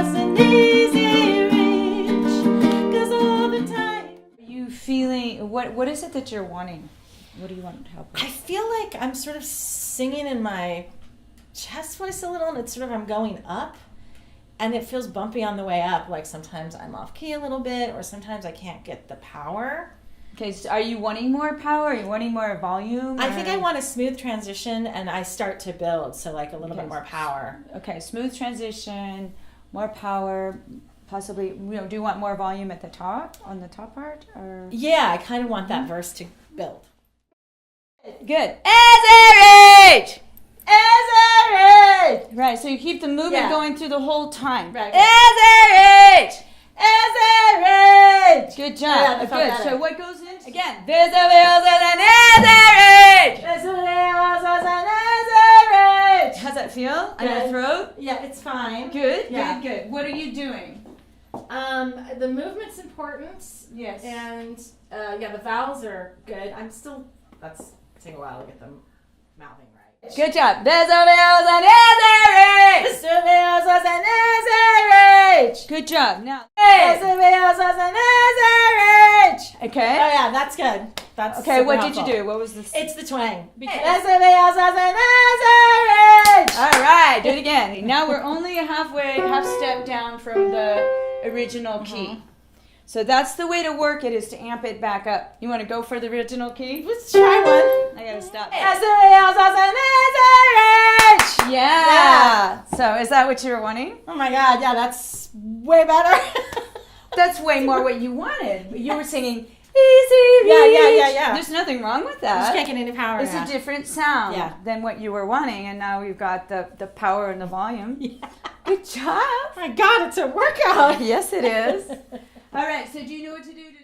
was an easy reach, 'cause all the time. You feeling, what is it that you're wanting? What do you want help with? I feel like I'm sort of singing in my chest voice a little, and it's sort of, I'm going up, and it feels bumpy on the way up. Like sometimes I'm off key a little bit, or sometimes I can't get the power. Okay, so are you wanting more power? Are you wanting more volume? I think I want a smooth transition, and I start to build, so like a little bit more power. Okay, smooth transition, more power, possibly, do you want more volume at the top, on the top part? Or Yeah, I kind of want that verse to build. Good. SRH! SRH! Right, so you keep the movement going through the whole time. Right. SRH! SRH! Good job. Yeah, that felt Good. better. So what goes in? Again. There's a wheels and an SRH! How's that feel? On your throat? Yeah, it's fine. Good, Yeah. good. What are you doing? The movement's important. Yes. And the vowels are good. That's taking a while to get them mouthing right. Good job. There's a wheels and SRH! Mr. Wheels was an SRH! Good job. Now. Mr. Wheels was an SRH! Okay. Oh yeah, that's good. That's Okay, super what did helpful. you do? What was the... It's the twang. Because- Mr. Wheels was an SRH! All right, do it again. Now we're only half step down from the original key. So that's the way to work it, is to amp it back up. You want to go for the original key? Let's try one. I gotta stop. Mr. Wheels was an SRH! Yeah. So is that what you were wanting? Oh my god, yeah, that's way better. That's way more what you wanted. You were singing easy reach. Yeah. There's nothing wrong with I that. just can't get any power It's now. a different sound Yeah. than what you were wanting, and now you've got the power and the volume. Yeah. Good job. My god, it's a workout. Yes, it is. All right, so do you know what to do to